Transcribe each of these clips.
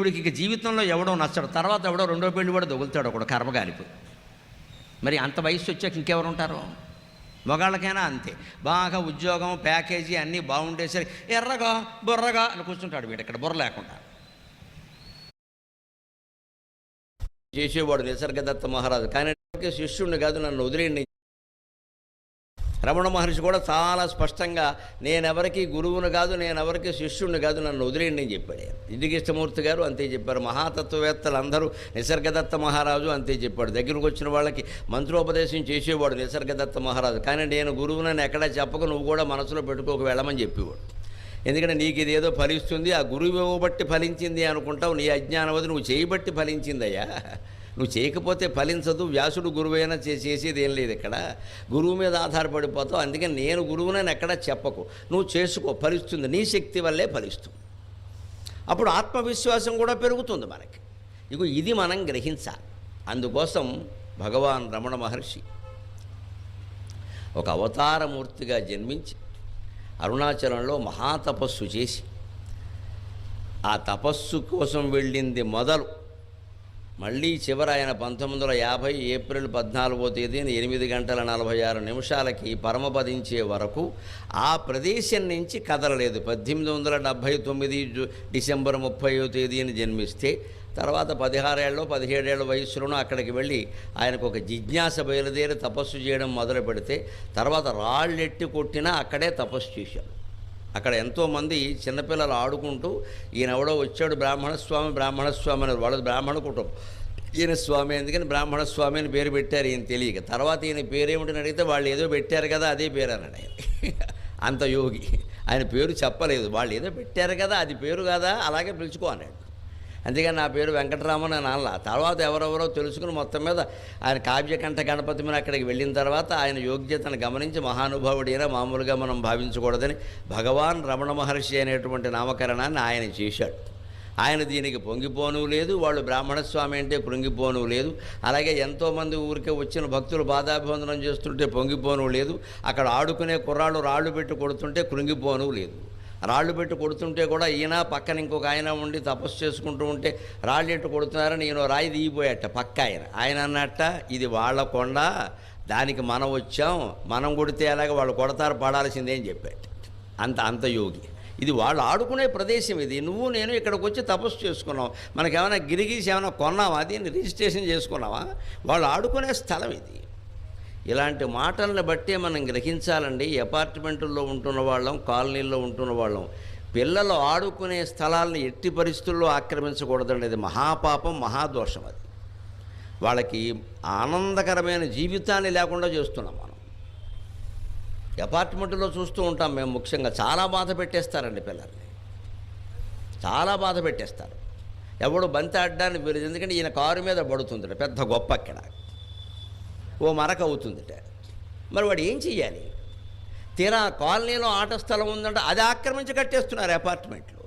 ఈవిడికి ఇక జీవితంలో ఎవడో నచ్చడు, తర్వాత ఎవడో రెండో పెళ్లి కూడా దొగులుతాడు ఒకడు కర్మగాలిపోయి. మరి అంత వయసు వచ్చాక ఇంకెవరు ఉంటారు? మగాళ్ళకైనా అంతే, బాగా ఉద్యోగం ప్యాకేజీ అన్నీ బాగుండేసరి ఎర్రగా బుర్రగా అని కూర్చుంటాడు వీడు, ఇక్కడ బుర్ర లేకుండా. చేసేవాడు నిసర్గదత్త మహారాజు, కానీ శిష్యుడిని కాదు, నన్ను వదిలేయండి. రమణ మహర్షి కూడా చాలా స్పష్టంగా నేనెవరికి గురువును కాదు, నేనెవరికి శిష్యుడిని కాదు, నన్ను వదిలేయండి అని చెప్పాడు. ఇదికృష్ణమూర్తి గారు అంతే చెప్పారు, మహాతత్వవేత్తలు అందరూ, నిసర్గదత్త మహారాజు అంతే చెప్పాడు. దగ్గరకు వచ్చిన వాళ్ళకి మంత్రోపదేశం చేసేవాడు నిసర్గదత్త మహారాజు, కానీ నేను గురువునని ఎక్కడా చెప్పక నువ్వు కూడా మనసులో పెట్టుకోక వెళ్ళమని చెప్పేవాడు. ఎందుకంటే నీకు ఇదేదో ఫలిస్తుంది, ఆ గురువు ఇవ్వబట్టి ఫలించింది అనుకుంటావు, నీ అజ్ఞానవది నువ్వు చేయబట్టి ఫలించిందయ్యా, నువ్వు చేయకపోతే ఫలించదు. వ్యాసుడు గురువైనా చేసేది ఏం లేదు, ఇక్కడ గురువు మీద ఆధారపడిపోతావు. అందుకని నేను గురువునని ఎక్కడా చెప్పకు, నువ్వు చేసుకో, ఫలిస్తుంది, నీ శక్తి వల్లే ఫలిస్తుంది. అప్పుడు ఆత్మవిశ్వాసం కూడా పెరుగుతుంది మనకి. ఇగో ఇది మనం గ్రహించాలి. అందుకోసం భగవాన్ రమణ మహర్షి ఒక అవతారమూర్తిగా జన్మించి అరుణాచలంలో మహాతపస్సు చేసి, ఆ తపస్సు కోసం వెళ్ళింది మొదలు మళ్ళీ చివర ఆయన 1950 ఏప్రిల్ 14వ తేదీన 8:46 పరమపదించే వరకు ఆ ప్రదేశం నుంచి కదలలేదు. 1879 డిసెంబర్ 30వ తేదీన జన్మిస్తే తర్వాత 16 ఏళ్ళలో 17 ఏళ్ళ వయసులోనూ అక్కడికి వెళ్ళి ఆయనకు ఒక జిజ్ఞాస బయలుదేరి తపస్సు చేయడం మొదలు పెడితే తర్వాత రాళ్ళెట్టి కొట్టినా అక్కడే తపస్సు చేశాడు. అక్కడ ఎంతోమంది చిన్నపిల్లలు ఆడుకుంటూ ఈయన ఎవడో వచ్చాడు బ్రాహ్మణస్వామి అని, వాళ్ళ బ్రాహ్మణ కుటుంబం, ఈయన స్వామి ఎందుకని బ్రాహ్మణస్వామి అని పేరు పెట్టారు ఈయన తెలియక. తర్వాత ఈయన పేరేమిటని అడిగితే వాళ్ళు ఏదో పెట్టారు కదా అదే పేరు అన్నాడు ఆయన. అంత యోగి, ఆయన పేరు చెప్పలేదు, వాళ్ళు ఏదో పెట్టారు కదా అది పేరు కదా అలాగే పిలుచుకో అన్నాడు. అంతేగాని నా పేరు వెంకటరామన్ అని అనలా. తర్వాత ఎవరెవరో తెలుసుకుని మొత్తం మీద ఆయన కావ్యకంఠ గణపతి మీద అక్కడికి వెళ్ళిన తర్వాత ఆయన యోగ్యతను గమనించి మహానుభావుడైనా మామూలుగా మనం భావించకూడదని భగవాన్ రమణ మహర్షి అనేటువంటి నామకరణాన్ని ఆయన చేశాడు. ఆయన దీనికి పొంగిపోను లేదు, వాళ్ళు బ్రాహ్మణస్వామి అంటే కృంగిపోను లేదు. అలాగే ఎంతోమంది ఊరికే వచ్చిన భక్తులు బాధాభివందనం చేస్తుంటే పొంగిపోను లేదు. అక్కడ ఆడుకునే కుర్రాళ్ళు రాళ్ళు పెట్టి కొడుతుంటే కృంగిపోను లేదు. రాళ్ళు పెట్టి కొడుతుంటే కూడా ఈయన పక్కన ఇంకొక ఆయన ఉండి తపస్సు చేసుకుంటూ ఉంటే రాళ్ళు ఎట్టు కొడుతున్నారని ఈయన రాయి దిగిపోయాట పక్క ఆయన అన్నట్ట ఇది వాళ్ళ కొండ, దానికి మనం వచ్చాం, మనం కొడితే అలాగే వాళ్ళు కొడతారు పడాల్సిందే అని చెప్పాడు. అంత యోగి. ఇది వాళ్ళు ఆడుకునే ప్రదేశం, ఇది నువ్వు నేను ఇక్కడికి వచ్చి తపస్సు చేసుకున్నాం, మనకేమైనా గిరిగీసి ఏమైనా కొన్నావా, దీన్ని రిజిస్ట్రేషన్ చేసుకున్నావా, వాళ్ళు ఆడుకునే స్థలం ఇది. ఇలాంటి మాటలను బట్టే మనం గ్రహించాలండి. అపార్ట్మెంటుల్లో ఉంటున్న వాళ్ళం, కాలనీల్లో ఉంటున్న వాళ్ళం పిల్లలు ఆడుకునే స్థలాలను ఎట్టి పరిస్థితుల్లో ఆక్రమించకూడదండి. అది మహాపాపం, మహాదోషం. అది వాళ్ళకి ఆనందకరమైన జీవితాన్ని లేకుండా చేస్తున్నాం మనం. అపార్ట్మెంట్లో చూస్తూ ఉంటాం మేము, ముఖ్యంగా చాలా బాధ పెట్టేస్తారండి పిల్లల్ని, చాలా బాధ పెట్టేస్తారు. ఎవడు బంతి ఆడడానికి వీలేదు, ఎందుకంటే ఈయన కారు మీద పడుతుంది పెద్ద గొప్ప, అక్కడ ఓ మరక అవుతుందిట. మరి వాడు ఏం చెయ్యాలి? తీరా కాలనీలో ఆట స్థలం ఉందంటే అది ఆక్రమించి కట్టేస్తున్నారు అపార్ట్మెంట్లు.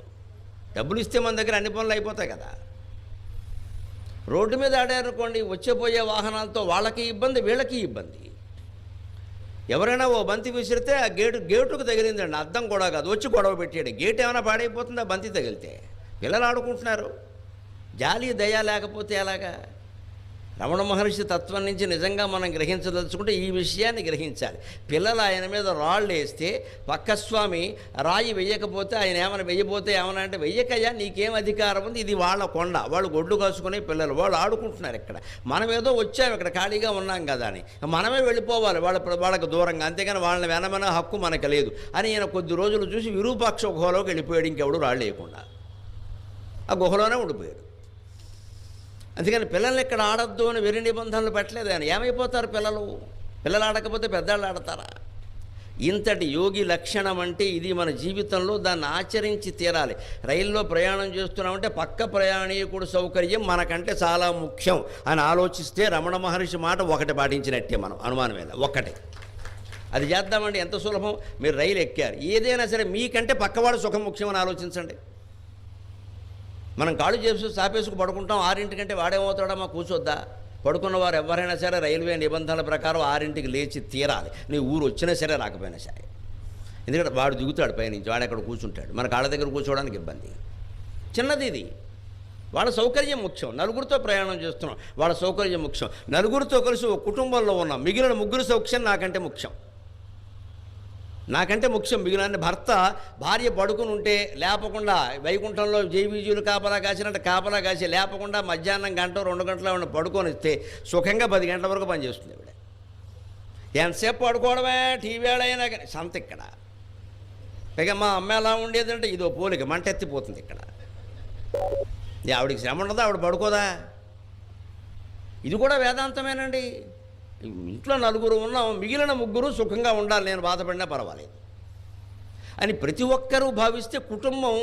డబ్బులు ఇస్తే మన దగ్గర అన్ని పనులు అయిపోతాయి కదా. రోడ్డు మీద ఆడారనుకోండి, వచ్చేపోయే వాహనాలతో వాళ్ళకి ఇబ్బంది, వీళ్ళకి ఇబ్బంది. ఎవరైనా ఓ బంతి విసిరితే ఆ గేటుకు తగిలిందండి, అద్దం కూడా కాదు, వచ్చి గొడవ పెట్టాడు. గేట్ ఏమైనా పాడైపోతుందా బంతి తగిలితే? పిల్లలు ఆడుకుంటున్నారు. జాలి దయ లేకపోతే ఎలాగా? రమణ మహర్షి తత్వం నుంచి నిజంగా మనం గ్రహించదలుచుకుంటే ఈ విషయాన్ని గ్రహించాలి. పిల్లలు ఆయన మీద రాళ్ళు వేస్తే పక్కస్వామి రాయి వెయ్యకపోతే ఆయన ఏమైనా వెయ్యబోతే ఏమన్నా అంటే, వెయ్యకయ్యా నీకేం అధికారం ఉంది, ఇది వాళ్ళ కొండ, వాళ్ళు గొడ్డు కాసుకునే పిల్లలు, వాళ్ళు ఆడుకుంటున్నారు ఇక్కడ, మనం ఏదో వచ్చాము ఇక్కడ ఖాళీగా ఉన్నాం కదా అని మనమే వెళ్ళిపోవాలి వాళ్ళకు దూరంగా, అంతేగాని వాళ్ళని వెనమనే హక్కు మనకు లేదు అని ఈయన కొద్ది రోజులు చూసి విరూపాక్ష గుహలోకి వెళ్ళిపోయాడు. ఇంకెవడు రాళ్ళు వేయకుండా ఆ గుహలోనే ఉండిపోయాడు. అందుకని పిల్లల్ని ఇక్కడ ఆడద్దు అని వెర్రి నిబంధనలు పెట్టలేదు ఆయన. ఏమైపోతారు పిల్లలు ఆడకపోతే పెద్దవాళ్ళు ఆడతారా? ఇంతటి యోగి లక్షణం అంటే ఇది. మన జీవితంలో దాన్ని ఆచరించి తీరాలి. రైల్లో ప్రయాణం చేస్తున్నామంటే పక్క ప్రయాణీకుడు సౌకర్యం మనకంటే చాలా ముఖ్యం అని ఆలోచిస్తే రమణ మహర్షి మాట ఒకటి పాటించినట్టే, మనం అనుమానమేలా ఒక్కటే. అది చేద్దామండి, ఎంత సులభం. మీరు రైలు ఎక్కారు, ఏదైనా సరే మీకంటే పక్కవాడు సుఖం ముఖ్యమని ఆలోచించండి. మనం కాళ్ళు చేసి సాపేసుకు పడుకుంటాం, 6 వాడేమవుతాడో మా కూర్చోద్దా? పడుకున్నవారు ఎవరైనా సరే రైల్వే నిబంధనల ప్రకారం 6 లేచి తీరాలి, నీ ఊరు వచ్చినా సరే రాకపోయినా సరే. ఎందుకంటే వాడు దిగుతాడు పైనుంచి, వాడు అక్కడ కూర్చుంటాడు, మన కాళ్ళ దగ్గర కూర్చోవడానికి ఇబ్బంది. చిన్నది ఇది. వాళ్ళ సౌకర్యం ముఖ్యం. నలుగురితో ప్రయాణం చేస్తున్నాం, వాళ్ళ సౌకర్యం ముఖ్యం. నలుగురితో కలిసి ఒక కుటుంబంలో ఉన్నాం, మిగిలిన ముగ్గురు సౌఖ్యం నాకంటే ముఖ్యం. మిగిలిన భర్త భార్య పడుకుని ఉంటే లేపకుండా, వైకుంఠంలో జైబీజీలు కాపలా కాసినట్టు కాపలా కాసి లేపకుండా మధ్యాహ్నం 1-2 గంటల పడుకొని ఇస్తే సుఖంగా 10 గంటల వరకు పనిచేస్తుంది ఆవిడ. ఎంతసేపు పడుకోవడమే, టీవీ అయినా కానీ సంత ఇక్కడ. పైగా మా అమ్మ ఎలా ఉండేదంటే ఇదో పోలిక, మంటెత్తిపోతుంది ఇక్కడ. ఆవిడికి శ్రమ ఉండదా, ఆవిడ పడుకోదా? ఇది కూడా వేదాంతమేనండి. ఇంట్లో నలుగురు ఉన్నాం, మిగిలిన ముగ్గురు సుఖంగా ఉండాలి, నేను బాధపడినా పర్వాలేదు అని ప్రతి ఒక్కరూ భావిస్తే కుటుంబం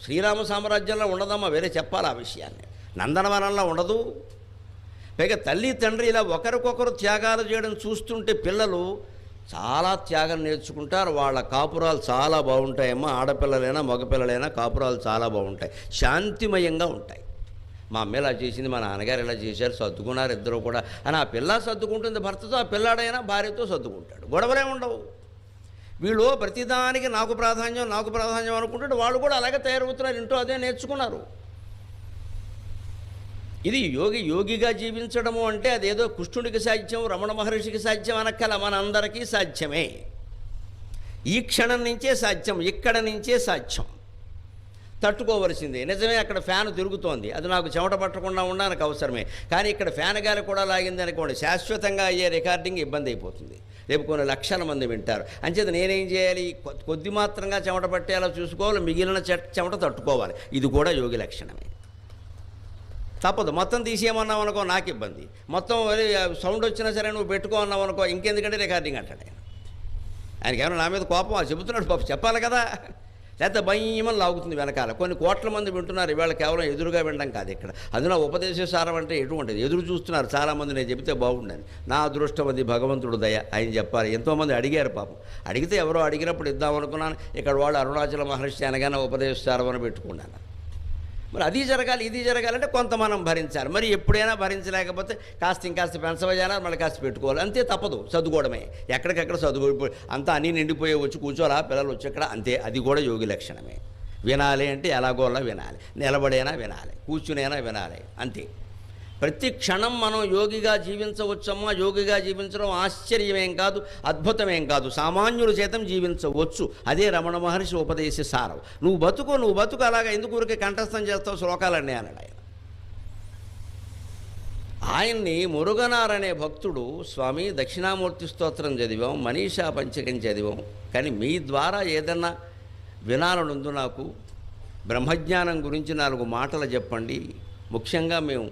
శ్రీరామ సామ్రాజ్యంలో ఉండదమ్మా. వేరే చెప్పాలి ఆ విషయాన్ని. నందనవనంలో ఉండదు. పైగా తల్లి తండ్రి ఇలా ఒకరికొకరు త్యాగాలు చేయడం చూస్తుంటే పిల్లలు చాలా త్యాగం నేర్చుకుంటారు. వాళ్ళ కాపురాలు చాలా బాగుంటాయమ్మా. ఆడపిల్లలైనా మగపిల్లలైనా కాపురాలు చాలా బాగుంటాయి, శాంతిమయంగా ఉంటాయి. మా అమ్మ ఇలా చేసింది, మా నాన్నగారు ఇలా చేశారు, సర్దుకున్నారు ఇద్దరు కూడా అని ఆ పిల్ల సర్దుకుంటుంది భర్తతో, ఆ పిల్లాడైనా భార్యతో సర్దుకుంటాడు, గొడవలే ఉండవు. వీళ్ళు ప్రతిదానికి నాకు ప్రాధాన్యం అనుకుంటుంటే వాళ్ళు కూడా అలాగే తయారవుతున్నారు. ఇంట్లో అదే నేర్చుకున్నారు. ఇది యోగిగా జీవించడము అంటే అదేదో కృష్ణుడికి సాధ్యం, రమణ మహర్షికి సాధ్యం అనక్కల, మనందరికీ సాధ్యమే. ఈ క్షణం నుంచే సాధ్యం, ఇక్కడ నుంచే సాధ్యం. తట్టుకోవలసిందే. నిజమే, అక్కడ ఫ్యాన్ తిరుగుతోంది, అది నాకు చెమట పట్టకుండా ఉండడానికి అవసరమే. కానీ ఇక్కడ ఫ్యాన్ గాలి కూడా లాగింది అనుకోండి, శాశ్వతంగా అయ్యే రికార్డింగ్ ఇబ్బంది అయిపోతుంది. రేపు కొన్ని లక్షల మంది వింటారు. అంచేత నేనేం చేయాలి? కొద్ది మాత్రంగా చెమట పట్టేలా చూసుకోవాలి, మిగిలిన చెమట తట్టుకోవాలి. ఇది కూడా యోగి లక్షణమే. తప్పదు. మొత్తం తీసేయమన్నావు అనుకో నాకు ఇబ్బంది, మొత్తం సౌండ్ వచ్చినా సరే నువ్వు పెట్టుకో అన్నావు అనుకో ఇంకెందుకంటే రికార్డింగ్ అంటాడు ఆయనకి. ఏమైనా నా మీద కోపం చెబుతున్నాడు పాపం, చెప్పాలి కదా. లేకపోతే భయమని లాగుతుంది వెనకాల. కొన్ని కోట్ల మంది వింటున్నారు ఇవాళ, కేవలం ఎదురుగా వినడం కాదు ఇక్కడ. అందులో ఉపదేశ సారం అంటే ఎటువంటిది ఎదురు చూస్తున్నారు చాలామంది, నేను చెబితే బాగుండని. నా అదృష్టం అది, భగవంతుడు దయ, ఆయన చెప్పాలి. ఎంతోమంది అడిగారు పాపం. అడిగితే ఎవరో అడిగినప్పుడు ఇద్దామనుకున్నాను. ఇక్కడ వాళ్ళు అరుణాచల మహర్షి అనగానే ఉపదేశ సారం అని పెట్టుకున్నాను. మరి అది జరగాలి ఇది జరగాలంటే కొంత మనం భరించాలి. మరి ఎప్పుడైనా భరించలేకపోతే ఇంకాస్త పెంచవజానా మళ్ళీ కాస్త పెట్టుకోవాలి, అంతే, తప్పదు. చదువుకోవడమే, ఎక్కడికెక్కడ చదువు అంతా అన్నీ నిండిపోయే వచ్చి కూర్చోలా పిల్లలు వచ్చి అక్కడ, అంతే. అది కూడా యోగి లక్షణమే. వినాలి అంటే ఎలాగోలా వినాలి, నిలబడైనా వినాలి, కూర్చునైనా వినాలి, అంతే. ప్రతి క్షణం మనం యోగిగా జీవించవచ్చమ్మా. యోగిగా జీవించడం ఆశ్చర్యమేం కాదు, అద్భుతమేం కాదు, సామాన్యుల చేతం జీవించవచ్చు. అదే రమణ మహర్షి ఉపదేశ సారం. నువ్వు బతుకు అలాగా ఎందుకు ఊరికే కంఠస్థం చేస్తావు శ్లోకాలన్నీ అన్నాడు ఆయన. ఆయన్ని మురుగనార్ అనే భక్తుడు, స్వామి దక్షిణామూర్తి స్తోత్రం చదివాం, మనీషా పంచకం చదివాం, కానీ మీ ద్వారా ఏదన్నా వినాలనుందు, నాకు బ్రహ్మజ్ఞానం గురించి 4 మాటలు చెప్పండి. ముఖ్యంగా మేము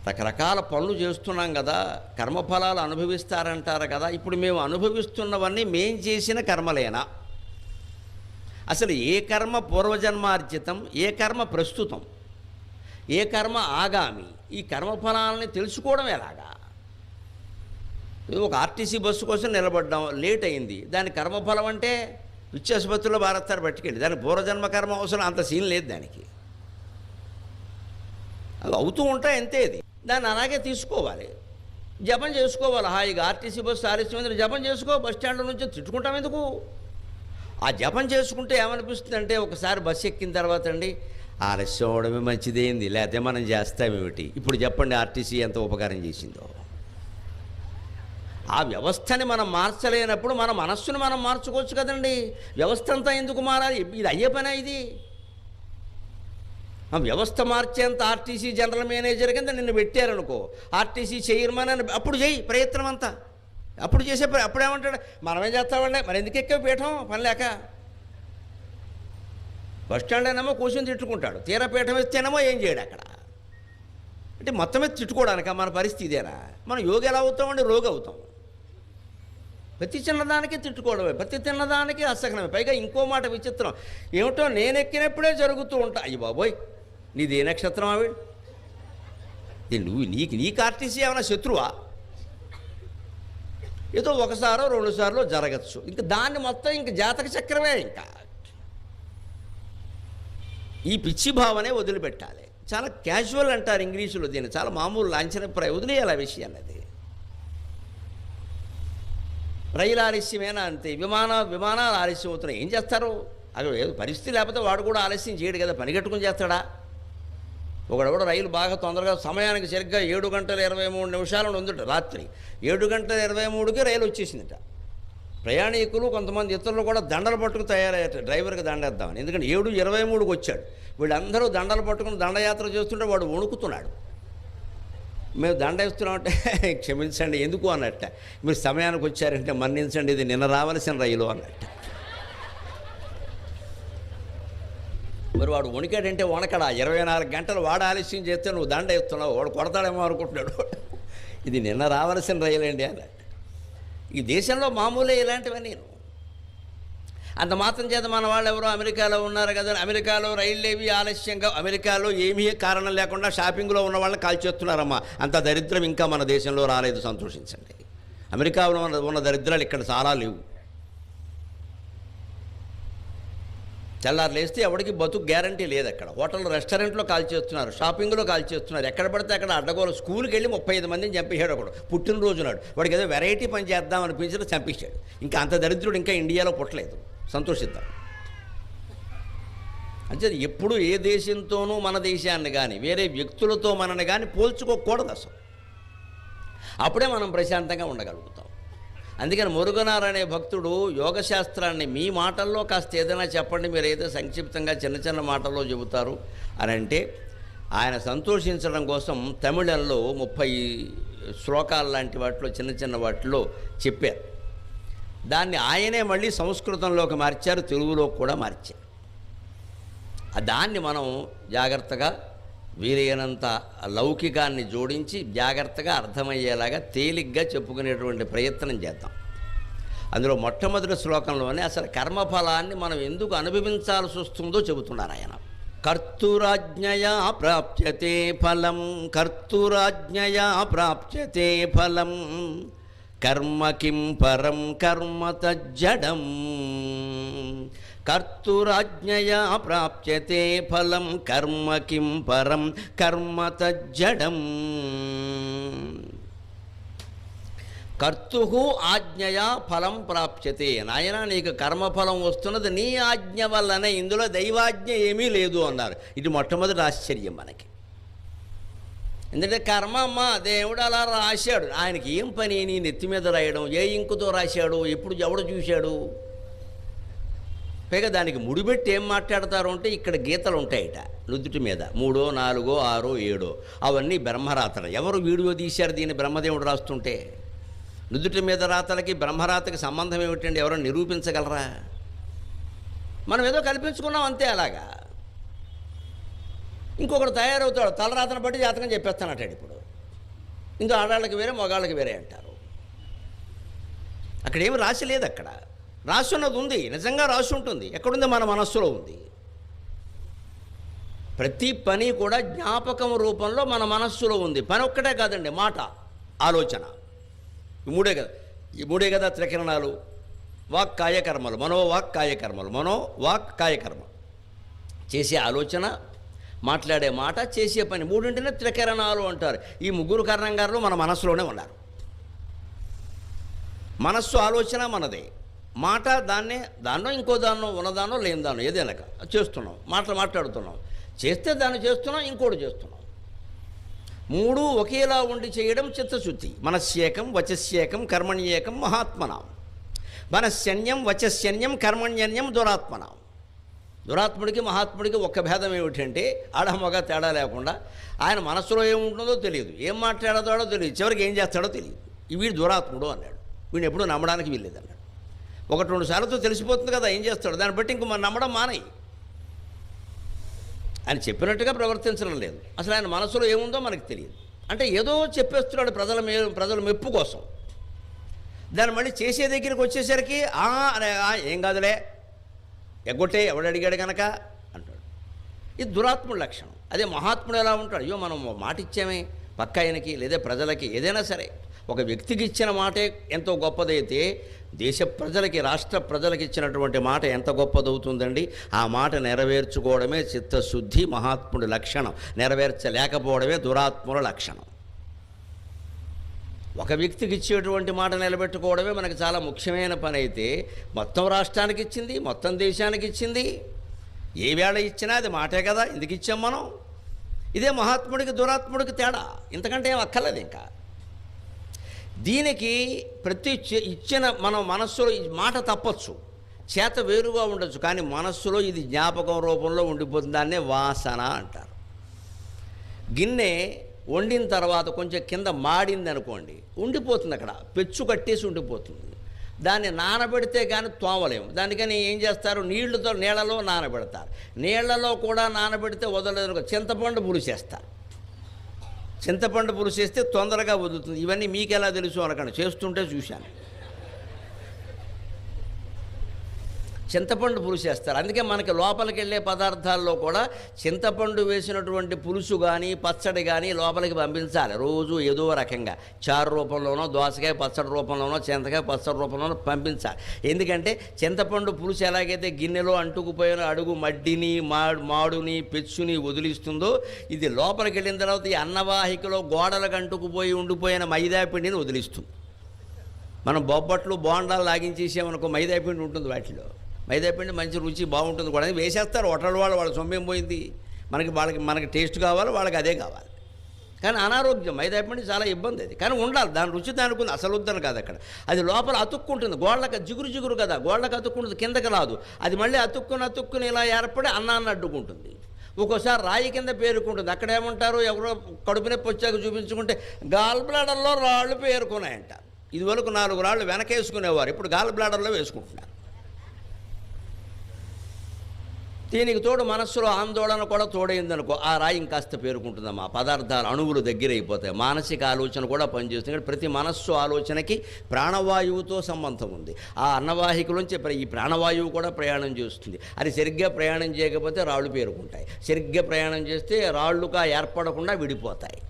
రకరకాల పనులు చేస్తున్నాం కదా, కర్మఫలాలు అనుభవిస్తారంటారు కదా, ఇప్పుడు మేము అనుభవిస్తున్నవన్నీ మేం చేసిన కర్మలేనా? అసలు ఏ కర్మ పూర్వజన్మార్జితం, ఏ కర్మ ప్రస్తుతం, ఏ కర్మ ఆగామి? ఈ కర్మఫలాలని తెలుసుకోవడం ఎలాగా? ఒక ఆర్టీసీ బస్సు కోసం నిలబడ్డాం, లేట్ అయింది, దాని కర్మఫలం అంటే విచ్చాసుపత్రిలో భారత్తారు పట్టుకెళ్ళి, దానికి పూర్వజన్మ కర్మ అవసరం అంత సీన్ లేదు దానికి. అవి అవుతూ ఉంటాయి అంతే. అది దాన్ని అలాగే తీసుకోవాలి, జపం చేసుకోవాలి హాయిగా. ఆర్టీసీ బస్సు ఆలస్యమైంది, జపం చేసుకో. బస్ స్టాండ్లో నుంచి తిట్టుకుంటాం ఎందుకు? ఆ జపం చేసుకుంటే ఏమనిపిస్తుంది అంటే, ఒకసారి బస్సు ఎక్కిన తర్వాత అండి, ఆలస్యం అవడమే మంచిదేంది, లేకపోతే మనం చేస్తామేమిటి? ఇప్పుడు చెప్పండి ఆర్టీసీ ఎంత ఉపకారం చేసిందో. ఆ వ్యవస్థని మనం మార్చలేనప్పుడు మన మనస్సును మనం మార్చుకోవచ్చు కదండి. వ్యవస్థ అంతా ఎందుకు మారాలి? ఇది అయ్యే పనే ఇది. వ్యవస్థ మార్చేంత ఆర్టీసీ జనరల్ మేనేజర్ కింద నిన్ను పెట్టారనుకో, ఆర్టీసీ చైర్మన్ అని, అప్పుడు చేయి ప్రయత్నం అంతా. అప్పుడు చేసే అప్పుడేమంటాడు, మనమేం చేస్తామండి, మరి ఎందుకు ఎక్కే పీఠం పని లేక. బస్ స్టాండ్ అయినేమో కూర్చొని తిట్టుకుంటాడు, తీరా పీఠం ఇస్తేనేమో ఏం చేయడు అక్కడ. అంటే మొత్తం మీద తిట్టుకోవడానిక మన పరిస్థితి ఇదేనా? మనం యోగి ఎలా అవుతామండి? రోగి అవుతాం. ప్రతి చిన్నదానికి తిట్టుకోవడమే, ప్రతి తిన్నదానికి అసహనమే. పైగా ఇంకో మాట విచిత్రం ఏమిటో, నేను ఎక్కినప్పుడే జరుగుతూ ఉంటా. అయ్యి బాబోయ్, నీది ఏ నక్షత్రం ఆవిడ? నీకు ఆర్టీసీ ఏమైనా శత్రువా? ఏదో ఒకసారో 2 సార్లు జరగచ్చు, ఇంకా దాన్ని మొత్తం ఇంక జాతక చక్రమే. ఇంకా ఈ పిచ్చి భావనే వదిలిపెట్టాలి. చాలా క్యాజువల్ అంటారు ఇంగ్లీషులో దీన్ని, చాలా మామూలు లాంఛనప్రాయం, వదిలేయాలి ఆ విషయాన్ని. అది రైలు ఆలస్యమేనా అంతే, విమానాలు ఆలస్యం అవుతున్నాయి, ఏం చేస్తారు? అవి ఏదో పరిస్థితి లేకపోతే వాడు కూడా ఆలస్యం చేయడు కదా, పని కట్టుకుని చేస్తాడా? ఒకడెవడో రైలు బాగా తొందరగా సమయానికి సరిగ్గా 7:23 ఉందట రాత్రి. 7:23కి రైలు వచ్చేసిందట. ప్రయాణికులు కొంతమంది ఇతరులు కూడా దండలు పట్టుకుని తయారయ్యారు డ్రైవర్కి దండేద్దామని. ఎందుకంటే 7:23కి వచ్చాడు. వీళ్ళందరూ దండలు పట్టుకుని దండయాత్ర చేస్తుంటే వాడు వణుకుతున్నాడు. మేము దండ వేస్తున్నామంటే క్షమించండి ఎందుకు అన్నట్ట. మీరు సమయానికి వచ్చారంటే మన్నించండి, ఇది నిన్న రావాల్సిన రైలు అన్నట్ట. మరి వాడు వణికాడంటే వణకడా. 24 గంటలు వాడు ఆలస్యం చేస్తే నువ్వు దండ వేస్తున్నావు, వాడు కొడతాడేమో అనుకుంటున్నాడు. ఇది నిన్న రావాల్సిన రైలు అండి అన్నట్టు. ఈ దేశంలో మామూలే ఇలాంటివన్నీ. అంత మాత్రం చేత మన వాళ్ళు ఎవరో అమెరికాలో ఉన్నారు కదా, అమెరికాలో రైళ్ళేవి ఆలస్యంగా, అమెరికాలో ఏమీ కారణం లేకుండా షాపింగ్లో ఉన్న వాళ్ళని కాల్చేస్తున్నారమ్మా. అంత దరిద్రం ఇంకా మన దేశంలో రాలేదు, సంతోషించండి. అమెరికాలో ఉన్న దరిద్రాలు ఇక్కడ చాలా లేవు. తెల్లారు లేస్తే ఎవరికి బతుకు గ్యారంటీ లేదు. అక్కడ హోటల్ రెస్టారెంట్లో కాల్చేస్తున్నారు, షాపింగ్లో కాల్చేస్తున్నారు, ఎక్కడ పడితే అక్కడ అడ్డగోలు. స్కూల్కి వెళ్ళి 35 మందిని చంపేశాడు ఒకడు పుట్టినరోజు నాడు. వాడికి ఏదో వెరైటీ పని చేద్దాం అనిపించిన చంపేశాడు. ఇంకా అంత దరిద్రుడు ఇంకా ఇండియాలో పుట్టలేదు, సంతోషిద్దాం. అంటే ఎప్పుడు ఏ దేశంతోనూ మన దేశాన్ని కానీ వేరే వ్యక్తులతో మనని కానీ పోల్చుకోకూడదు అసలు. అప్పుడే మనం ప్రశాంతంగా ఉండగలుగుతాం. అందుకని మురుగనార్ అనే భక్తుడు యోగశాస్త్రాన్ని మీ మాటల్లో కాస్త ఏదైనా చెప్పండి, మీరు ఏదో సంక్షిప్తంగా చిన్న చిన్న మాటల్లో చెబుతారు అని అంటే ఆయన సంతోషించడం కోసం తమిళంలో 30 శ్లోకాలు లాంటి వాటిలో చిన్న చిన్న వాటిలో చెప్పారు. దాన్ని ఆయనే మళ్ళీ సంస్కృతంలోకి మార్చారు, తెలుగులో కూడా మార్చారు. దాన్ని మనం జాగ్రత్తగా వీలైనంత లౌకికాన్ని జోడించి జాగ్రత్తగా అర్థమయ్యేలాగా తేలిగ్గా చెప్పుకునేటువంటి ప్రయత్నం చేద్దాం. అందులో మొట్టమొదటి శ్లోకంలోనే అసలు కర్మఫలాన్ని మనం ఎందుకు అనుభవించాల్సి వస్తుందో చెబుతున్నారు ఆయన. కర్తురాజ్ఞయా ప్రాప్యతే ఫలం, కర్తురాజ్ఞయా ప్రాప్యతే ఫలం, కర్మ కిం పరం కర్మ తజ్జడం. కర్తురాజ్ఞయా ప్రాప్యతే ఫలం, కర్మ కిం పరం కర్మ తజ్జడం. కర్తు ఆజ్ఞయా ఫలం ప్రాప్యతే. నాయన నీకు కర్మఫలం వస్తున్నది నీ ఆజ్ఞ వల్లనే, ఇందులో దైవాజ్ఞ ఏమీ లేదు అన్నారు. ఇది మొట్టమొదటి ఆశ్చర్యం మనకి. ఎందుకంటే కర్మ అమ్మ దేవుడు అలా రాశాడు, ఆయనకి ఏం పని నీ నెత్తి మీద రాయడం? ఏ ఇంకుతో రాశాడు? ఎప్పుడు ఎవడు చూశాడు? పైగా దానికి ముడిపెట్టి ఏం మాట్లాడతారు అంటే ఇక్కడ గీతలు ఉంటాయట నుదుటి మీద, 3, 4, 6, 7 అవన్నీ బ్రహ్మరాతలు. ఎవరు వీడియో తీశారు దీన్ని? బ్రహ్మదేవుడు రాస్తుంటే. నుదుటి మీద రాతలకి బ్రహ్మరాతకి సంబంధం ఏమిటండి? ఎవరో నిరూపించగలరా? మనం ఏదో కల్పించుకున్నాం అంతే. అలాగా ఇంకొకడు తయారవుతాడు, తలరాతను బట్టి జాతకం చెప్పేస్తానంటాడు. ఇప్పుడు ఇంకా ఆడాళ్ళకి వేరే మగాళ్ళకి వేరే అంటారు. అక్కడేమి రాసి లేదు. అక్కడ రాసి ఉన్నది ఉంది, నిజంగా రాసి ఉంటుంది. ఎక్కడుంది? మన మనస్సులో ఉంది. ప్రతి పని కూడా జ్ఞాపకం రూపంలో మన మనస్సులో ఉంది. పని ఒక్కటే కాదండి, మాట, ఆలోచన, ఈ మూడే కదా త్రికరణాలు. వాక్ కాయకర్మలు, మనోవాక్ కాయకర్మలు, మనోవాక్ కాయకర్మ. చేసే ఆలోచన, మాట్లాడే మాట, చేసే పని, మూడింటినే త్రికరణాలు అంటారు. ఈ 3 కరణంగారులు మన మనస్సులోనే ఉన్నారు. మనస్సు ఆలోచన మనదే, మాట దాన్నో ఇంకో దాన్నో, ఉన్నదాన్నో లేని దాన్నో ఏదైనా చేస్తున్నాం. మాట్లాడుతున్నాం, చేస్తే దాన్ని చేస్తున్నాం, ఇంకోటి చేస్తున్నాం. 3 ఒకేలా ఉండి చేయడం చిత్తశుద్ధి. మనస్యేకం వచస్యేకం కర్మణ్యేకం మహాత్మనాం. మనస్యన్యం వచస్యన్యం కర్మణ్యన్యం దురాత్మనాం. దురాత్ముడికి మహాత్ముడికి ఒక్క భేదం ఏమిటంటే ఆడమగ తేడా లేకుండా ఆయన మనస్సులో ఏముంటుందో తెలియదు, ఏం మాట్లాడతాడో తెలియదు, చివరికి ఏం చేస్తాడో తెలియదు. వీడు దురాత్ముడు అన్నాడు. వీడిని ఎప్పుడూ నమ్మడానికి వీల్లేదు అన్నాడు. 1-2 సార్లతో తెలిసిపోతుంది కదా ఏం చేస్తాడు, దాన్ని బట్టి ఇంక మనం నమ్మడం మానేయి. ఆయన చెప్పినట్టుగా ప్రవర్తించడం లేదు. అసలు ఆయన మనసులో ఏముందో మనకు తెలియదు. అంటే ఏదో చెప్పేస్తున్నాడు ప్రజల మెప్పు కోసం. దాన్ని మళ్ళీ చేసే దగ్గరికి వచ్చేసరికి ఏం కాదులే, ఎగ్గొట్టే, ఎవడు అడిగాడు కనుక అంటాడు. ఇది దురాత్ముడి లక్షణం. అదే మహాత్ముడు ఎలా ఉంటాడు? అయ్యో మనం మాట ఇచ్చామే పక్క ఆయనకి, లేదా ప్రజలకి, ఏదైనా సరే ఒక వ్యక్తికి ఇచ్చిన మాటే ఎంతో గొప్పదైతే దేశ ప్రజలకి, రాష్ట్ర ప్రజలకి ఇచ్చినటువంటి మాట ఎంత గొప్పదవుతుందండి. ఆ మాట నెరవేర్చుకోవడమే చిత్తశుద్ధి, మహాత్ముడి లక్షణం. నెరవేర్చలేకపోవడమే దురాత్ముల లక్షణం. ఒక వ్యక్తికి ఇచ్చేటువంటి మాట నిలబెట్టుకోవడమే మనకు చాలా ముఖ్యమైన పని అయితే, మొత్తం రాష్ట్రానికి ఇచ్చింది, మొత్తం దేశానికి ఇచ్చింది, ఏ వేళ ఇచ్చినా అది మాటే కదా. ఎందుకు ఇచ్చాం మనం? ఇదే మహాత్ముడికి దురాత్ముడికి తేడా, ఇంతకంటే ఏం అక్కర్లేదు ఇంకా. దీనికి ప్రతి ఇచ్చిన మనం మనస్సులో ఈ మాట తప్పచ్చు, చేత వేరుగా ఉండొచ్చు, కానీ మనస్సులో ఇది జ్ఞాపకం రూపంలో ఉండిపోతుంది. దాన్నే వాసన అంటారు. గిన్నె వండిన తర్వాత కొంచెం కింద మాడింది అనుకోండి, ఉండిపోతుంది, అక్కడ పెచ్చు కట్టేసి ఉండిపోతుంది. దాన్ని నానబెడితే కానీ తోమలేము. దానికని ఏం చేస్తారు, నీళ్లలో నానబెడతారు. నీళ్లలో కూడా నానబెడితే వదలలేదు, చింతపండు పులుసేస్తారు. చింతపండు పులుసేస్తే తొందరగా వదులుతుంది. ఇవన్నీ మీకు ఎలా తెలుసు అనకండి, చేస్తుంటే చూశాను. చింతపండు పులుసేస్తారు. అందుకే మనకి లోపలికి వెళ్ళే పదార్థాల్లో కూడా చింతపండు వేసినటువంటి పులుసు కానీ పచ్చడి కానీ లోపలికి పంపించాలి రోజు, ఏదో రకంగా చారు రూపంలోనో, దోసకాయ పచ్చడి రూపంలోనో, చింతకాయ పచ్చడి రూపంలోనో పంపించాలి. ఎందుకంటే చింతపండు పులుసు ఎలాగైతే గిన్నెలో అంటుకుపోయిన అడుగు మడ్డిని మాడుని పెచ్చుని వదిలిస్తుందో, ఇది లోపలికి వెళ్ళిన తర్వాత ఈ అన్నవాహికలో గోడలకు అంటుకుపోయి ఉండిపోయిన మైదాపిండిని వదిలిస్తుంది. మనం బొబ్బట్లు బోండాలు లాగించేసామనుకో, మైదాపిండి ఉంటుంది వాటిలో. మైదాపిండి మంచి రుచి బాగుంటుంది కూడా, వేసేస్తారు హోటల్ వాళ్ళ సొమ్మేం పోయింది. మనకి టేస్ట్ కావాలి, వాళ్ళకి అదే కావాలి. కానీ అనారోగ్యం, మైదాపిండి చాలా ఇబ్బంది అది. కానీ ఉండాలి, దాని రుచి దానికి ఉంది, అసలు వద్దని కాదు. అక్కడ అది లోపల అతుక్కుంటుంది, గోళ్ళకి జిగురు కదా, గోళ్ళకి అతుక్కుంటుంది, కిందకి రాదు. అది మళ్ళీ అతుక్కుని ఇలా ఏర్పడి అన్నాన్ని అడ్డుకుంటుంది. ఒక్కోసారి రాయి కింద పేరుకుంటుంది. అక్కడ ఏమంటారు, ఎవరో కడుపు నొప్పి వచ్చాక చూపించుకుంటే గాల్ బ్లాడర్లో రాళ్ళు పేరుకున్నాయంట. ఇదివరకు 4 రాళ్ళు వెనకేసుకునేవారు, ఇప్పుడు గాల్ బ్లాడర్లో వేసుకుంటున్నారు. దీనికి తోడు మనస్సులో ఆందోళన కూడా తోడైందనుకో, ఆ రాయి ఇంకాస్త పేరుకుంటుందమ్మా. పదార్థాలు అణువులు దగ్గర అయిపోతాయి. మానసిక ఆలోచన కూడా పనిచేస్తుంది. ప్రతి మనస్సు ఆలోచనకి ప్రాణవాయువుతో సంబంధం ఉంది. ఆ అన్నవాహికలోంచి ఈ ప్రాణవాయువు కూడా ప్రయాణం చేస్తుంది. అది సరిగ్గా ప్రయాణం చేయకపోతే రాళ్ళు పేరుకుంటాయి, సరిగ్గా ప్రయాణం చేస్తే రాళ్ళుగా ఏర్పడకుండా విడిపోతాయి.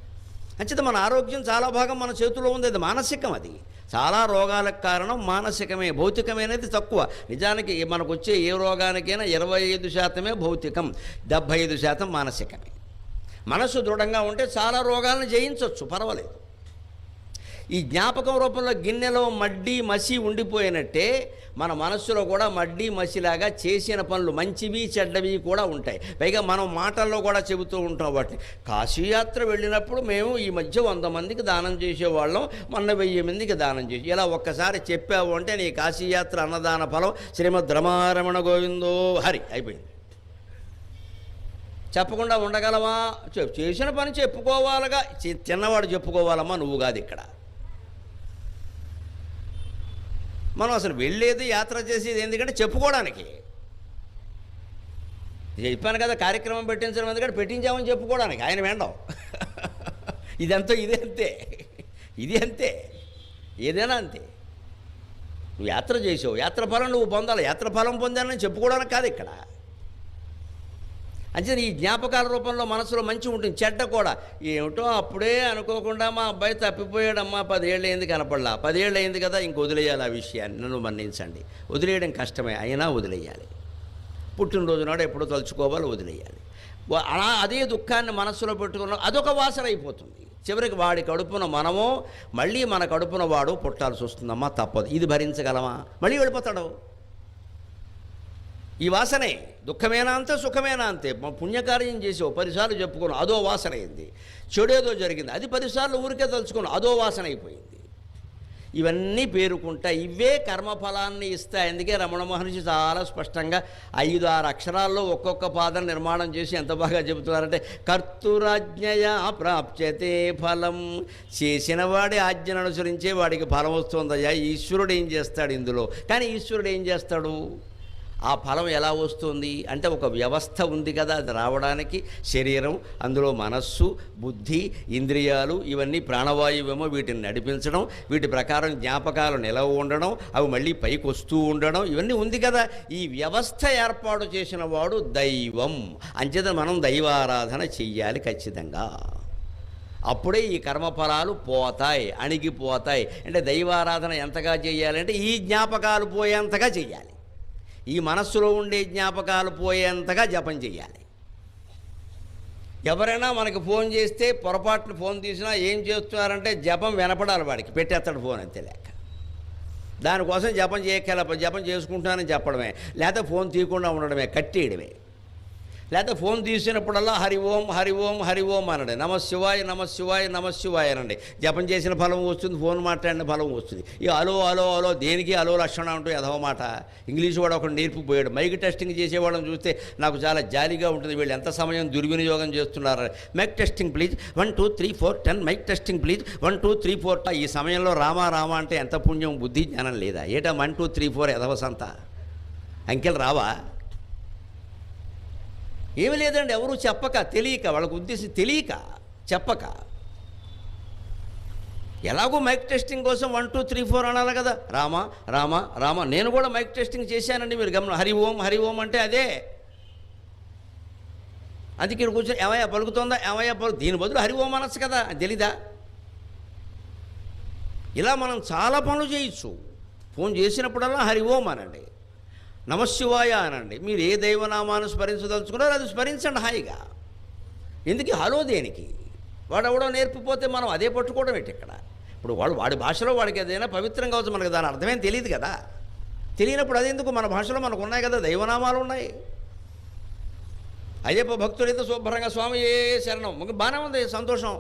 అంచేత మన ఆరోగ్యం చాలా భాగం మన చేతిలో ఉంది. అది మానసికం. అది చాలా రోగాలకు కారణం మానసికమే. భౌతికమైనది తక్కువ. నిజానికి మనకు వచ్చే ఏ రోగానికైనా 25% భౌతికం, 75% మానసికమే. మనసు దృఢంగా ఉంటే చాలా రోగాలను జయించవచ్చు, పర్వాలేదు. ఈ జ్ఞాపకం రూపంలో గిన్నెలో మడ్డి మసి ఉండిపోయినట్టే మన మనస్సులో కూడా మడ్డి మసిలాగా చేసిన పనులు మంచివి చెడ్డవి కూడా ఉంటాయి. పైగా మనం మాటల్లో కూడా చెబుతూ ఉంటాం వాటిని. కాశీయాత్ర వెళ్ళినప్పుడు మేము ఈ మధ్య 100 మందికి దానం చేసేవాళ్ళం, మొన్న 1000 మందికి దానం చేసి, ఇలా ఒక్కసారి చెప్పావు అంటే నీ కాశీయాత్ర అన్నదాన ఫలం శ్రీమద్ రమారమణ గోవిందో హరి అయిపోయింది. చెప్పకుండా ఉండగలమా? చేసిన పని చెప్పుకోవాలిగా. చిన్నవాడు చెప్పుకోవాలమ్మా, నువ్వు కాదు ఇక్కడ. మనం అసలు వెళ్ళేది, యాత్ర చేసేది ఎందుకంటే చెప్పుకోవడానికి. చెప్పాను కదా, కార్యక్రమం పెట్టించడం ఎందుకంటే పెట్టించామని చెప్పుకోవడానికి. ఆయన వెండం ఇదంతా ఇది అంతే, ఏదైనా అంతే. నువ్వు యాత్ర చేసావు, యాత్ర ఫలం నువ్వు పొందాలి. యాత్ర ఫలం పొందాలని చెప్పుకోవడానికి కాదు ఇక్కడ. అంటే ఈ జ్ఞాపకాల రూపంలో మనసులో మంచి ఉంటుంది, చెడ్డ కూడా. ఏమిటో అప్పుడే అనుకోకుండా మా అబ్బాయి తప్పిపోయాడమ్మా, 10 ఏళ్ళు అయింది కనపడలా, 10 ఏళ్ళు అయింది కదా, ఇంక వదిలేయాలి ఆ విషయాన్ని. నన్ను మన్నించండి, వదిలేయడం కష్టమే, అయినా వదిలేయాలి. పుట్టినరోజు నాడు ఎప్పుడో తలుచుకోవాలి, వదిలేయాలి. అలా అదే దుఃఖాన్ని మనస్సులో పెట్టుకున్న అదొక వాసన అయిపోతుంది. చివరికి వాడి కడుపున మనమో, మళ్ళీ మన కడుపున వాడు పుట్టాల్సి వస్తుందమ్మా, తప్పదు. ఇది భరించగలమా? మళ్ళీ వెళ్ళిపోతాడు. ఈ వాసనే దుఃఖమేనా అంతే, సుఖమేనా అంతే. పుణ్యకార్యం చేసావు 10 సార్లు చెప్పుకున్నావు, అదో వాసన అయింది. చెడేదో జరిగింది, అది 10 సార్లు ఊరికే తలుచుకున్నావు, అదో వాసన అయిపోయింది. ఇవన్నీ పేరుకుంటా, ఇవే కర్మఫలాన్ని ఇస్తాయి. అందుకే రమణ మహర్షి చాలా స్పష్టంగా 5-6 అక్షరాల్లో ఒక్కొక్క పాదం నిర్మాణం చేసి ఎంత బాగా చెబుతున్నారంటే, కర్తురాజ్ఞయా ప్రాప్యతే ఫలం. చేసిన వాడి ఆజ్ఞను అనుసరించే వాడికి ఫలం వస్తుందయ్యా. ఈశ్వరుడు ఏం చేస్తాడు ఇందులో? కానీ ఈశ్వరుడు ఏం చేస్తాడు? ఆ ఫలం ఎలా వస్తుంది అంటే, ఒక వ్యవస్థ ఉంది కదా, అది రావడానికి శరీరం, అందులో మనస్సు, బుద్ధి, ఇంద్రియాలు, ఇవన్నీ ప్రాణవాయువేమో వీటిని నడిపించడం, వీటి ప్రకారం జ్ఞాపకాలు నిలవ ఉండడం, అవి మళ్ళీ పైకి వస్తూ ఉండడం, ఇవన్నీ ఉంది కదా. ఈ వ్యవస్థ ఏర్పాటు చేసిన వాడు దైవం. అంచేత మనం దైవారాధన చెయ్యాలి ఖచ్చితంగా. అప్పుడే ఈ కర్మఫలాలు పోతాయి, అణిగిపోతాయి. అంటే దైవారాధన ఎంతగా చేయాలంటే ఈ జ్ఞాపకాలు పోయేంతగా చెయ్యాలి. ఈ మనస్సులో ఉండే జ్ఞాపకాలు పోయేంతగా జపం చేయాలి. ఎవరైనా మనకి ఫోన్ చేస్తే పొరపాటున ఫోన్ తీసినా ఏం చేస్తున్నారంటే, జపం వినపడాలి వాడికి, పెట్టేస్తాడు ఫోన్ అంతే లేక. దానికోసం జపం చేయగల, జపం చేసుకుంటానని చెప్పడమే, లేకపోతే ఫోన్ తీయకుండా ఉండడమే, కట్టేయడమే. లేకపోతే ఫోన్ తీసినప్పుడల్లా హరి ఓం హరి ఓం హరి ఓం అనండి, నమశివాయ నమశివాయ నమశివాయ అనండి. జపం చేసిన ఫలం వస్తుంది, ఫోన్ మాట్లాడిన ఫలం వస్తుంది. ఈ అలో అలో అలో దేనికి అలో లక్షణం అంటూ ఎదవ మాట. ఇంగ్లీష్ వాడు ఒకటి నేర్పిపోయాడు. మైక్ టెస్టింగ్ చేసేవాళ్ళని చూస్తే నాకు చాలా జాలిగా ఉంటుంది. వీళ్ళు ఎంత సమయం దుర్వినియోగం చేస్తున్నారు. Mic testing please 1 2 3 4 10 mic testing please 1 2 3 4. ఈ సమయంలో రామా రామా అంటే ఎంత పుణ్యం, బుద్ధి జ్ఞానం లేదా? ఏటా 1 2 3 4 ఎదవ సంత అంకెలు రావా? ఏమి లేదండి, ఎవరు చెప్పక తెలియక, వాళ్ళకు ఉద్దేశం తెలియక చెప్పక. ఎలాగో మైక్ టెస్టింగ్ కోసం 1 2 3 4 అనాలి కదా. రామ రామ రామ. నేను కూడా మైక్ టెస్టింగ్ చేశానండి, మీరు గమనం. హరి ఓం అంటే అదే. అది ఇక్కడ కూర్చొని ఏమయ్యా పలుకుతుందా, ఏమయ్యా దీని బదులు హరి ఓం అనొచ్చు కదా, తెలీదా? ఇలా మనం చాలా పనులు చేయొచ్చు. ఫోన్ చేసినప్పుడల్లా హరి ఓం అనండి, నమశివాయ అనండి. మీరు ఏ దైవనామాన్ని స్మరించదలుచుకున్నారో అది స్మరించండి హాయిగా. ఎందుకు హలో దేనికి? వాడెవడో నేర్పిపోతే మనం అదే పట్టుకోవడం ఏంటి ఇక్కడ? ఇప్పుడు వాడి భాషలో వాడికి ఏదైనా పవిత్రం కావచ్చు, మనకు దాని అర్థమేం తెలియదు కదా. తెలియనప్పుడు అదెందుకు? మన భాషలో మనకు ఉన్నాయి కదా, దైవనామాలు ఉన్నాయి. అయ్యప్ప భక్తుడైతే శుభ్రంగా స్వామి ఏ శరణం, బాగానే ఉంది, సంతోషం.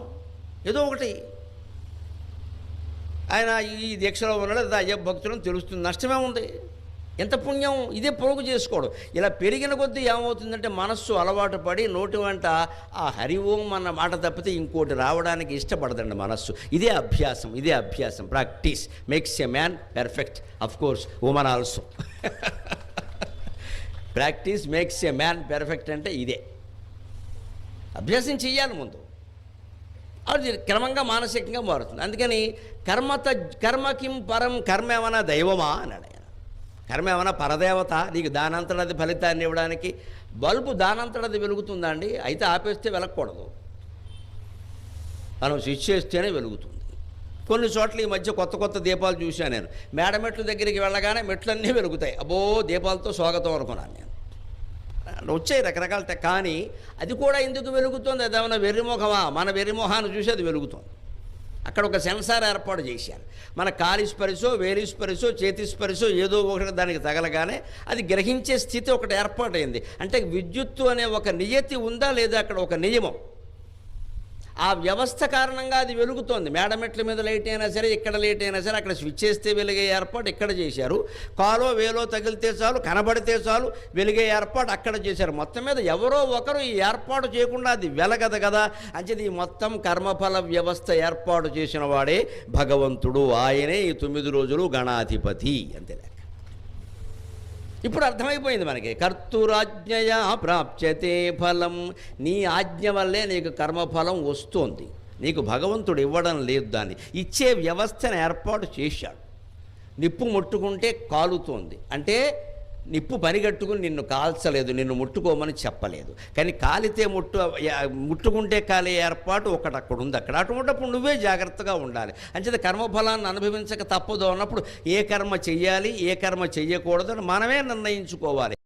ఏదో ఒకటి ఆయన ఈ దీక్షలో ఉన్నాడు, అది అయ్యప్ప భక్తులను తెలుస్తుంది, నష్టమే ఉంది. ఎంత పుణ్యం! ఇదే పొరుగు చేసుకోవడం. ఇలా పెరిగిన కొద్దీ ఏమవుతుందంటే మనస్సు అలవాటు పడి నోటి వెంట ఆ హరి ఓం అన్న మాట తప్పితే ఇంకోటి రావడానికి ఇష్టపడదండి మనస్సు. ఇదే అభ్యాసం. Practice makes a man perfect. Of course women also. Practice makes a man perfect అంటే ఇదే. అభ్యాసం చెయ్యాలి ముందు, అది క్రమంగా మానసికంగా మారుతుంది. అందుకని కర్మకిం పరం, కర్మ ఏమన్నా దైవమా అన్నాడు ఆయన. కర్మ ఏమన్నా పరదేవత, నీకు దానంతటది ఫలితాన్ని ఇవ్వడానికి. బల్బు దానంతటది వెలుగుతుందా అండి? అయితే ఆపేస్తే వెలగకూడదు, మనం స్విచ్ చేస్తేనే వెలుగుతుంది. కొన్ని చోట్ల ఈ మధ్య కొత్త దీపాలు చూశాను నేను. మేడమెట్ల దగ్గరికి వెళ్ళగానే మెట్లన్నీ వెలుగుతాయి. అబ్బో దీపాలతో స్వాగతం అనుకున్నాను నేను. వచ్చాయి రకరకాల. కానీ అది కూడా ఎందుకు వెలుగుతుంది? అదేమన్నా వెర్రిమోహమా? మన వెర్రిమోహాన్ని చూసి అది వెలుగుతుంది. అక్కడ ఒక సెన్సార్ ఏర్పాటు చేశారు. మన కాలి స్పరిశో, వేలి స్పరిశో, చేతి స్పరిశో ఏదో ఒకటి దానికి తగలగానే అది గ్రహించే స్థితి ఒకటి ఏర్పాటైంది. అంటే విద్యుత్తు అనే ఒక నియతి ఉందా లేదా, అక్కడ ఒక నియమం. ఆ వ్యవస్థ కారణంగా అది వెలుగుతోంది. మేడమెట్ల మీద లైట్ అయినా సరే, ఇక్కడ లైట్ అయినా సరే, అక్కడ స్విచ్ చేస్తే వెలిగే ఏర్పాటు ఇక్కడ చేశారు. కాలో వేలో తగిలితే చాలు, కనబడితే చాలు వెలిగే ఏర్పాటు అక్కడ చేశారు. మొత్తం మీద ఎవరో ఒకరు ఈ ఏర్పాటు చేయకుండా అది వెలగదు కదా. అంచేది ఈ మొత్తం కర్మఫల వ్యవస్థ ఏర్పాటు చేసిన వాడే భగవంతుడు. ఆయనే ఈ 9 రోజులు గణాధిపతి. అంతే. ఇప్పుడు అర్థమైపోయింది మనకి. కర్తురాజ్ఞయా ప్రాప్యతే ఫలం. నీ ఆజ్ఞ వల్లే నీకు కర్మఫలం వస్తుంది. నీకు భగవంతుడు ఇవ్వడం లేదు, దాన్ని ఇచ్చే వ్యవస్థను ఏర్పాటు చేశాడు. నిప్పు ముట్టుకుంటే కాలుతోంది అంటే నిప్పు పనిగట్టుకుని నిన్ను కాల్చలేదు, నిన్ను ముట్టుకోమని చెప్పలేదు. కానీ కాలితే ముట్టుకుంటే కాలే ఏర్పాటు ఒకటి అక్కడ ఉంది. అటువంటిప్పుడు నువ్వే జాగ్రత్తగా ఉండాలి. అంచేత కర్మఫలాన్ని అనుభవించక తప్పదు అన్నప్పుడు ఏ కర్మ చెయ్యాలి, ఏ కర్మ చెయ్యకూడదు అని మనమే నిర్ణయించుకోవాలి.